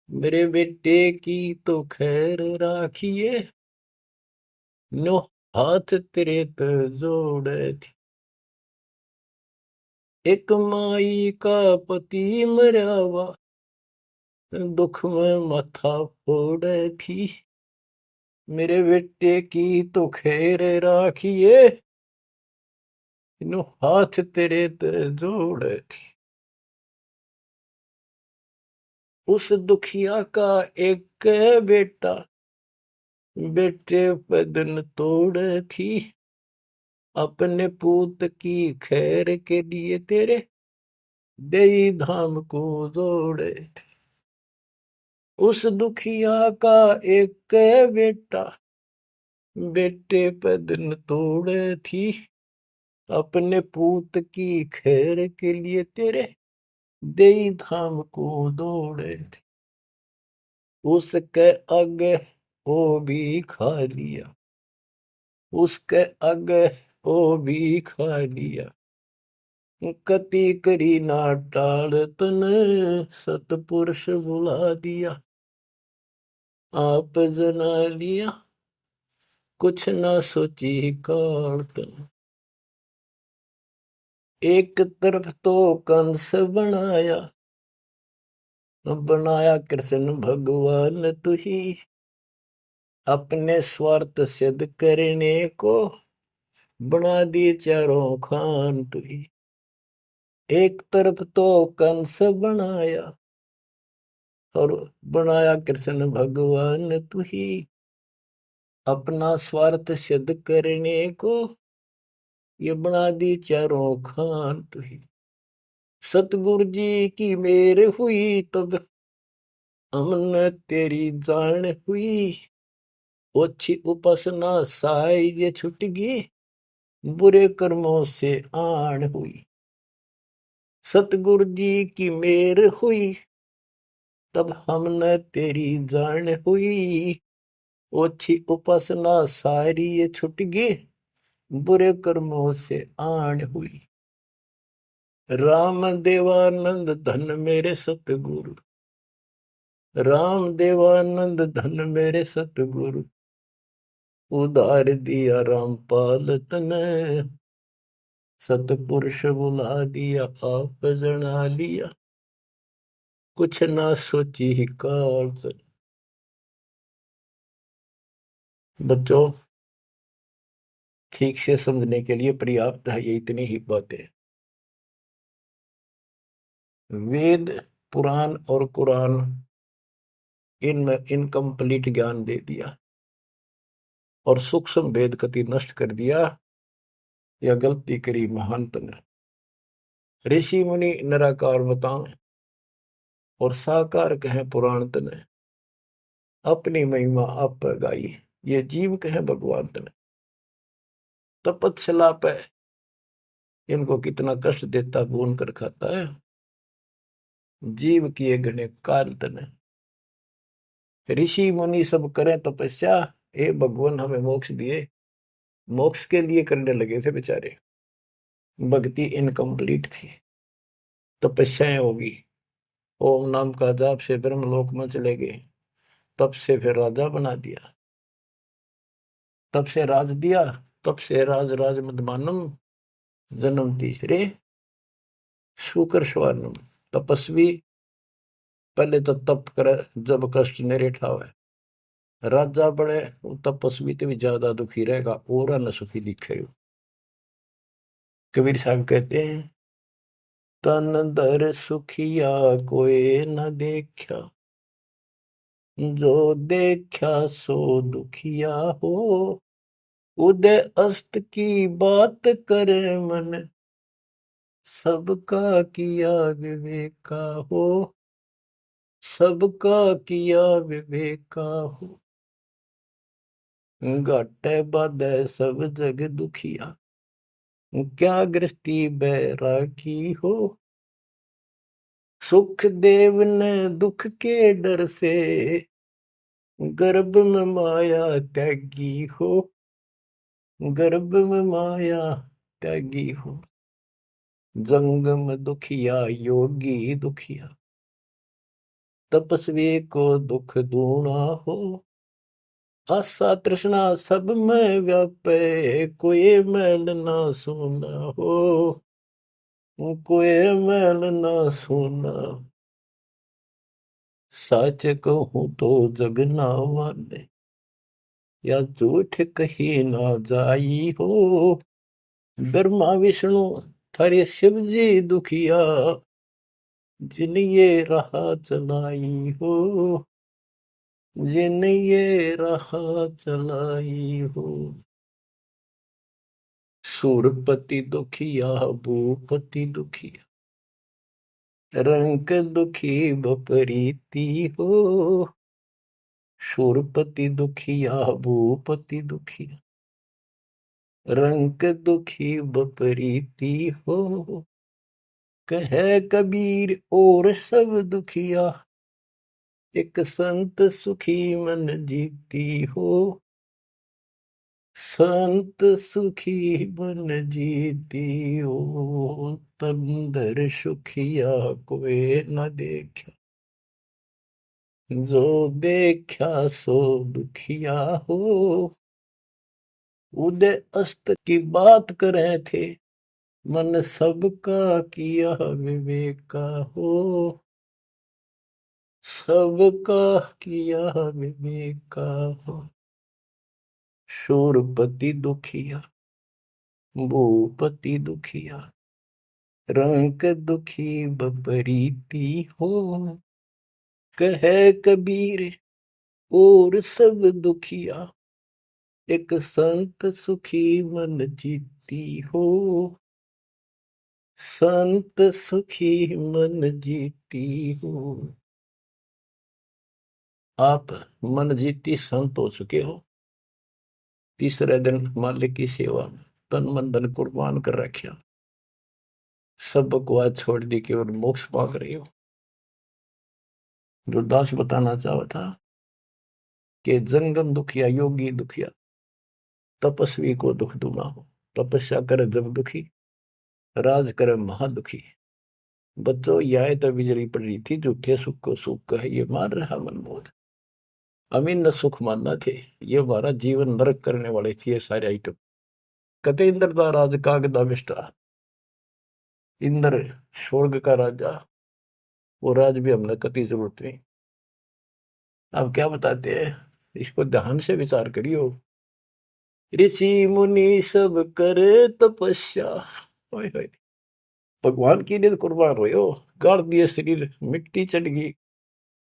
मेरे बेटे की तो खैर राखिए, नो हाथ तेरे पे जोड़े थी। एक माई का पति मरा, वह दुख में माथा फोड़े थी, मेरे बेटे की तो खैर राखिए, नो हाथ तेरे पे जोड़े थी। उस दुखिया का एक बेटा, बेटे पे दिन तोड़े थी, अपने पूत की खैर के लिए तेरे देई धाम को जोड़े थे। उस दुखिया का एक बेटा, बेटे पे दिन तोड़े थी, अपने पूत की खैर के लिए तेरे देई धाम को दौड़े थे। उसके आगे वो भी खा लिया, उसके आगे वो भी खा लिया, कति करी ना टाल तने, सतपुरुष बुला दिया, आप जना लिया, कुछ ना सोची काल तने। एक तरफ तो कंस बनाया, बनाया कृष्ण भगवान तू ही, अपने स्वार्थ सिद्ध करने को बना दिए चारों खान तू ही। एक तरफ तो कंस बनाया, और बनाया कृष्ण भगवान तू ही, अपना स्वार्थ सिद्ध करने को ये बना दी चारों खान तू ही। सतगुरु जी की मेर हुई तब हमने तेरी जान हुई, ओछी उपासना साई ये छुटगी, बुरे कर्मों से आन हुई। सतगुरु जी की मेर हुई तब हमने तेरी जान हुई, ओछी उपासना सारी ये छुटगी, बुरे कर्मों से आन हुई। राम देवानंद धन मेरे सतगुरु, राम देवानंद धन मेरे सतगुरु, उधार दिया रामपाल तने, सतपुरुष बुला दिया, आप जना लिया, कुछ ना सोची ही काल तने। बच्चों, ठीक से समझने के लिए पर्याप्त है ये इतनी ही बातें। वेद, पुराण और कुरान, इनमें इनकम्प्लीट ज्ञान दे दिया और सूक्ष्म भेद कति नष्ट कर दिया, या गलती करी महंत ने। ऋषि मुनि निराकार बताएं और साकार कहें पुराण तने, अपनी महिमा आप गाई, ये जीव कहे भगवान तने। तपस्या पे इनको कितना कष्ट देता, भून कर खाता है, जीव किए घने काल तने। ऋषि मुनि सब करें तपस्या, हे भगवान हमें मोक्ष दिए, मोक्ष के लिए करने लगे थे बेचारे, भक्ति इनकम्प्लीट थी, तपस्याएं होगी, ओम नाम का जाप से ब्रह्मलोक में चले गए, तब से फिर राजा बना दिया, तब से राज दिया, तब से राज राज मदमानम, जन्म तीसरे शुकर स्वानम। तपस्वी पहले तो तप करे जब कष्ट निरे ठावे, राजा बड़े तपस्वी तो भी ज्यादा दुखी रहेगा और न सुखी दिखेगा। कबीर साहब कहते हैं, तन दर सुखिया कोई न देखा, जो देखा सो दुखिया हो, उदय अस्त की बात करे मन, सबका किया विवेका हो, सबका किया विवेका हो। घाटे बाधे सब जग दुखिया, क्या गृहस्थी बैरागी हो, सुख देव ने दुख के डर से, गर्भ में माया त्यागी हो, गर्भ में माया त्यागी हो। जंगम दुखिया योगी दुखिया, तपस्वी को दुख दूना हो। आशा तृष्णा सब में व्यापे, कोई मैल ना सुना हो, कोई मैल ना सुना। सच कहूं तो जग ना माने, या झूठ कही ना जाई हो। ब्रह्मा विष्णु थारे शिव जी दुखिया, जिन ये राह चलाई हो, जिन ये राह चलाई हो। सूरपति दुखिया भूपति दुखिया, रंक दुखी बपरीती हो। सूरपति दुखिया भूपति दुखिया, रंक दुखी बपरीती हो। कहे कबीर और सब दुखिया, एक संत सुखी मन जीती हो। संत सुखी मन जीती हो, तंदर सुखिया कोई न देखा, जो देखा सो दुखिया हो। उदय अस्त की बात करे थे, मन सबका किया विवेका हो। सबका किया विवेका हो। शूरपति दुखिया भूपति दुखिया, रंक दुखी बपरीती हो। कहे कबीर और सब दुखिया, एक संत सुखी मन जीती हो। संत सुखी मन जीती हो। आप मन जीती संत हो चुके हो। तीसरे दिन मालिक की सेवा में तन मन धन कुर्बान कर रखा, सब बकवास छोड़ दी, केवल मोक्ष मांग रही हो। जो दास बताना चाहा था कि जंगम दुखिया योगी दुखिया, तपस्वी को दुख दूना हो। तपस्या करे जब दुखी, राज करे महादुखी। बच्चों यह तो बिजली पड़ रही थी, झूठे सुख को सुख कहे ये मान रहा मनमोद। अमीन न सुख मानना थे, ये हमारा जीवन नरक करने वाले थे ये सारे आइटम। कते इंद्र का राज कागदा बिष्टा, इंद्र स्वर्ग का राजा, वो राज भी हमने कति जरूरत नहीं। अब क्या बताते हैं, इसको ध्यान से विचार करियो। ऋषि मुनि सब करे तपस्या, भगवान की लिए कुर्बान हो, गाड़ दिए शरीर, मिट्टी चढ़ गई,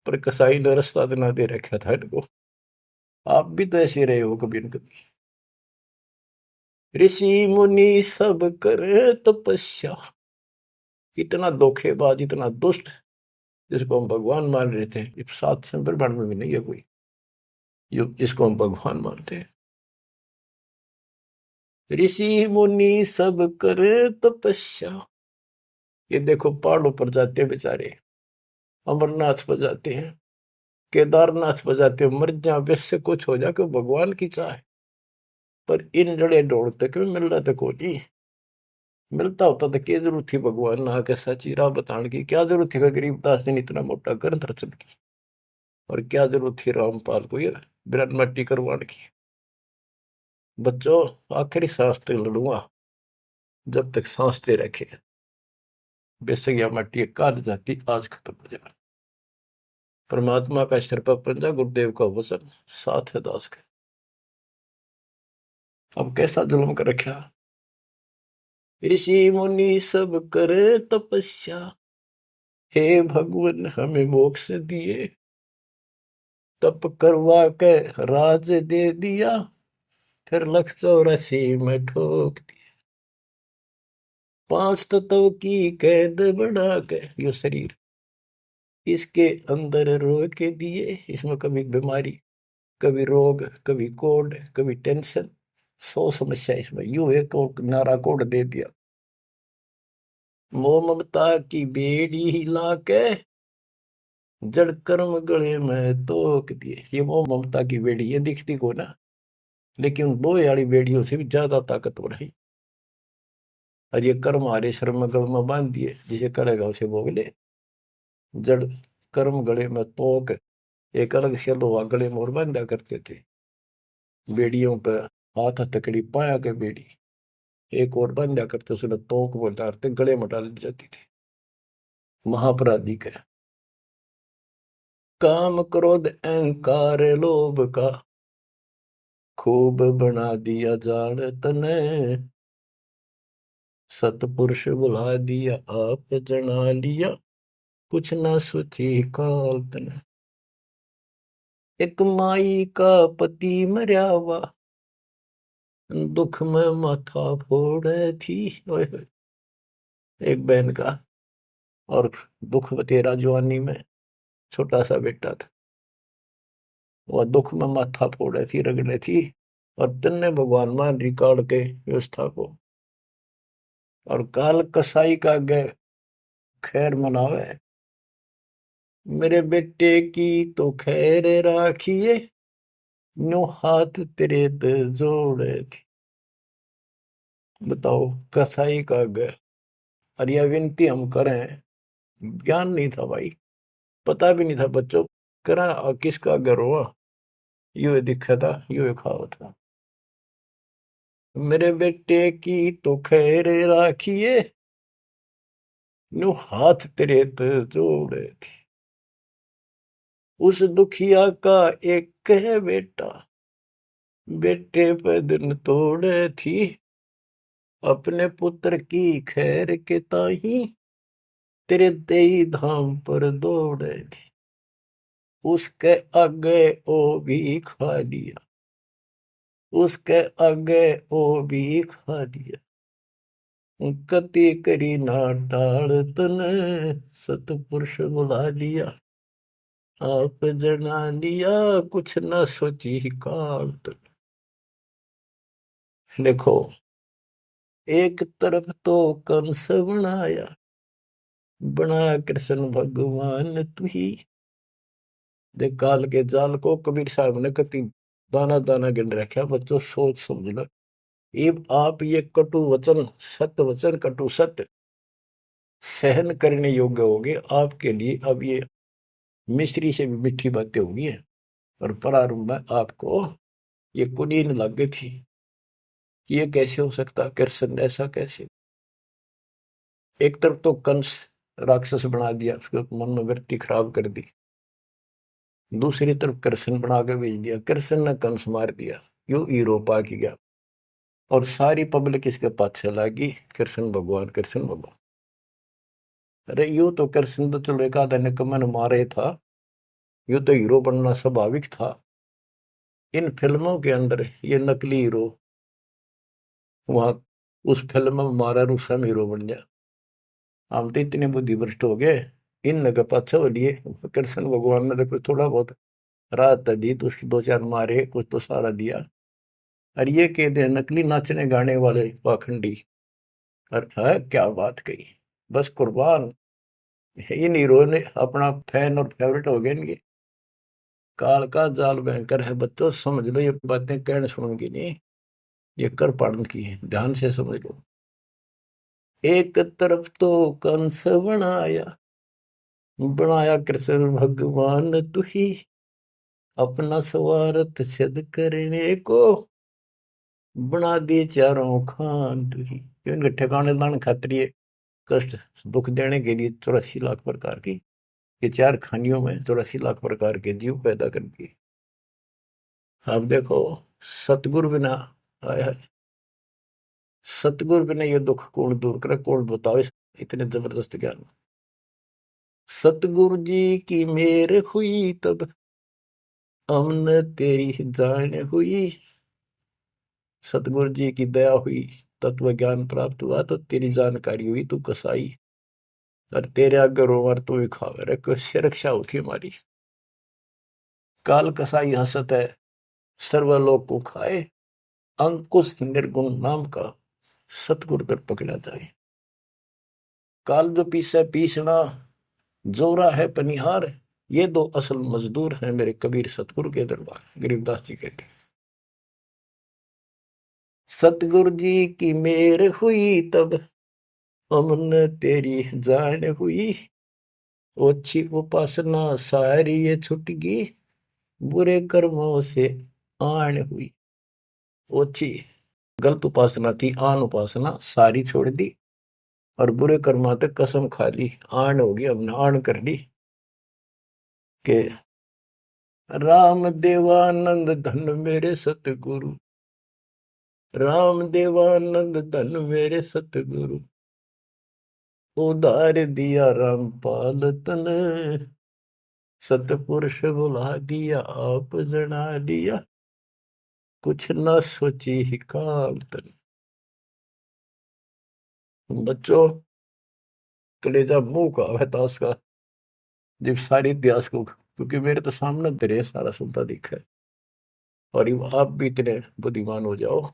पर कसाई ने रास्ता ना दे रखा था इनको। आप भी तो ऐसे रहे हो कभी न कभी। ऋषि मुनि सब करे तपस्या, इतना धोखेबाज इतना दुष्ट जिसको हम भगवान मान रहे थे, सात संप्रमण में भी नहीं है कोई जिसको हम भगवान मानते हैं। ऋषि मुनि सब करे तपस्या, ये देखो पहाड़ों पर जाते हैं बेचारे, अमरनाथ पर जाते हैं, केदारनाथ पर जाते हैं, मर जा वैसे कुछ हो जाके भगवान की चाह, पर इन जड़े ढोड़ते क्यों मिल रहा था कोई। मिलता होता तो क्या जरूरत थी भगवान ना के सच्ची राह बताने की, क्या जरूरत थी गरीबदास ने इतना मोटा ग्रंथ रचन की, और क्या जरूरत थी रामपाल को ये बिरन मट्टी करवाने की। बच्चों आखिरी सांस तक लड़ूंगा, जब तक सांस दे रखे, बेशक यह मट्टी काट जाती आज खत्म हो जाए। परमात्मा का सिर पर पंजा, गुरुदेव का वचन साथ है दास के। अब कैसा जुल्म कर रखा। ऋषि मुनि सब करे तपस्या, हे भगवान हमें मोक्ष दिए। तप करवा के राज दे दिया, फिर 184 में ठोक दिया। 5 तत्व की कैद बढ़ा के यो शरीर इसके अंदर रोक के दिए। इसमें कभी बीमारी, कभी रोग, कभी कोड, कभी टेंशन, 100 समस्या इसमें। यूं एक और नारा कोड दे दिया, मोह ममता की बेड़ी हिला के जड़ कर्म गले में तोक दिए। ये मोह ममता की बेड़ी, ये दिखती को ना, लेकिन दो यारी बेड़ियों से भी ज्यादा ताकतवर है। और ये कर्म हमारे श्रम गल में बांध दिए, जिसे करेगा उसे भोग ले। जड़ कर्म गले में तोक, एक अलग से लोहा गले में और बांधा करते थे। बेड़ियों पे हाथ हथकड़ी पाया के बेड़ी एक और बांधा करते, उसने तोक में डालते, गले में डाल दी जाती थी। महापराधी का काम क्रोध अहंकार लोभ का खूब बना दिया जाड़ तने, सतपुरुष बुला दिया आप जना लिया, कुछ न सोची काल तने। एक माई का पति मर्या हुआ दुख में माथा फोड़े थी। ओए होए। एक बहन का और दुख तेरा जवानी में छोटा सा बेटा था, वह दुख में माथा फोड़े थी, रगड़े थी। और तन्ने भगवान मान रिकॉर्ड के व्यवस्था को, और काल कसाई का गे खैर मनावे, मेरे बेटे की तो खैर राखिए, नो हाथ तेरे ते जोड़े थी। बताओ, कसाई का गे। और यह विनती हम करें, ज्ञान नहीं था भाई, पता भी नहीं था बच्चों, करा और किसका घर हुआ, यू दिखा था, यू खावा था। मेरे बेटे की तो खैर राखिए, नो हाथ तेरे ते जोड़े थी। उस दुखिया का एक है बेटा, बेटे पे दिन तोड़े थी, अपने पुत्र की खैर के ताही तेरे देई धाम पर दौड़े थी। उसके आगे ओ भी खा लिया, उसके आगे ओ भी खा लिया, कति करी ना टाल तने, सतपुरुष बुला लिया आप जना लिया, कुछ न सोची काल तने। देखो, एक तरफ तो कंस बनाया, बनाया कृष्ण भगवान तू ही। देख काल के जाल को कबीर साहब ने कति दाना दाना गिन रखा। बच्चों सोच समझ लो, ये आप ये कटु वचन, सत्य वचन कटु सत्य सहन करने योग्य होगे आपके लिए। अब ये मिश्री से भी मीठी बातें होगी। और प्रारंभ में आपको ये कुनीन लग गई थी, ये कैसे हो सकता, कृष्ण ऐसा कैसे। एक तरफ तो कंस राक्षस बना दिया, उसके मन में वृत्ति खराब कर दी, दूसरी तरफ कृष्ण बना के भेज दिया, कृष्ण ने कंस मार दिया, यू हीरो पा की गया। और सारी पब्लिक इसके पाछे लगी, कृष्ण भगवान कृष्ण भगवान। अरे यू तो कृष्ण तो चलो एक आधा निकम्मा ने मारे था, यू तो हीरो बनना स्वाभाविक था। इन फिल्मों के अंदर ये नकली हीरो वहां उस फिल्म में मारा रूसम हीरो बन गया। हम तो इतने बुद्धि भ्रष्ट हो गए, इन लगे पाछे हो लिए। कृष्ण भगवान ने देखो थोड़ा बहुत राहत दी, तो उसके दो चार मारे, कुछ तो सारा दिया। और ये कहते हैं नकली नाचने गाने वाले पाखंडी। और है क्या बात कही, बस कुर्बान। इन हीरो ने अपना फैन और फेवरेट हो गए इनके। काल का जाल भयंकर है बच्चों, समझ लो, ये बातें कहने सुनूंगी नहीं, ये कर पाड़न की है, ध्यान से समझ लो। एक तरफ तो कंस बनाया, बनाया कृष्ण भगवान तू ही, अपना स्वार्थ सिद्ध करने को बना दिए चारों खान तू ही। इनके ठिकाने लाने खातिर ये कष्ट दुख देने के लिए 84 लाख प्रकार की, ये चार खानियों में 84 लाख प्रकार के जीव पैदा कर दिए। अब देखो, सतगुरु बिना आया है, सतगुरु बिना ये दुख कौन दूर करे, कौन बताओ इतने जबरदस्त ज्ञान। सतगुरु जी की मेर हुई तब हमने तेरी जान हुई। सतगुरु जी की दया हुई, तत्व ज्ञान प्राप्त हुआ, तो तेरी जानकारी हुई, तू कसाई। और तेरे आगे रोवर तू ही खावे रे, कैसे रक्षा होती हमारी। काल कसाई हसत है, सर्वलोक को खाए, अंकुश निर्गुण नाम का सतगुरु कर पकड़ा जाए। काल जो पीसे पीसना, जोरा है पनिहार, ये दो असल मजदूर हैं मेरे कबीर सतगुरु के दरबार। गरीबदास जी कहते हैं, सतगुरु जी की मेर हुई तब हमने तेरी जान हुई, ओछी उपासना सारी ये छुट गई, बुरे कर्मों से आन हुई। ओछी गलत उपासना थी, आन उपासना सारी छोड़ दी, और बुरे कर्मा तक कसम खा ली, आन होगी, हमने आन कर ली के राम देवानंद धन मेरे सतगुरु, राम देवानंद धन मेरे सतगुरु, उधार दिया रामपाल तन, सतपुरुष बुला दिया आप जना दिया, कुछ न सोची ही काल तन। बच्चों, कलेजा मुंह का है ताश का, जब सारे इतिहास को, क्योंकि मेरे तो सामने तेरे सारा सुनता दिखा है, और ये आप भी इतने बुद्धिमान हो जाओ,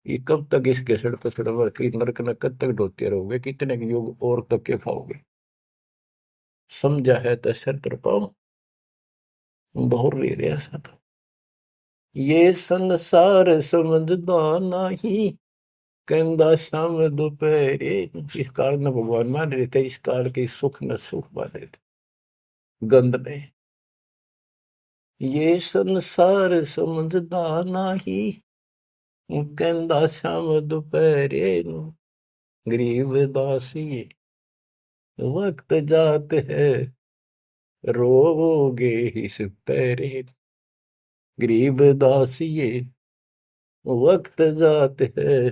ये कब तक इस घसड़ पसड़ की नरक न कब तक ढोते रहोगे, कितने युग और तक के खाओगे। समझा है तो सर तर पाओ, बहुर ले रहा सा तो ये संसार समझदा नहीं, कहंदा शाम दोपहरे। इस काल न भगवान मान रहे थे, इस काल के सुख न सुख मान रहे थे गंद ने। ये संसार समझदा नहीं, कहंदा शाम दोपहरे, गरीब दासी वक्त जात है, रोवोगे इस पैरे। गरीब दासिये वक्त जात है,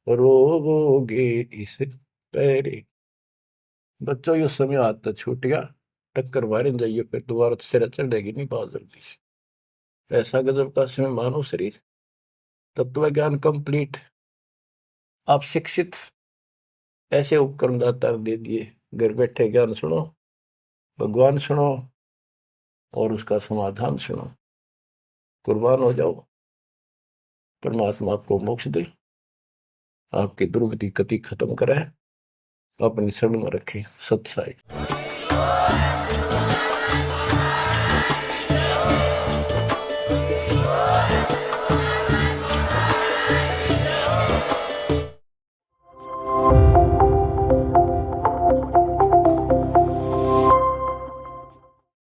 रोवोगे इस पैरे। बच्चों ये समय आता छूट गया, टक्कर मारे जाइए, फिर दोबारा तो सिर चढ़ेगी नहीं बहुत जल्दी से। ऐसा गजब का समय मानो शरीर, तत्व ज्ञान कंप्लीट, आप शिक्षित, ऐसे उपकरण दाता दे दिए, घर बैठे ज्ञान सुनो, भगवान सुनो, और उसका समाधान सुनो, कुर्बान हो जाओ, परमात्मा आपको मोक्ष दे, आपकी दुर्गति कति खत्म करे, अपनी शरण में रखे। सत्साई।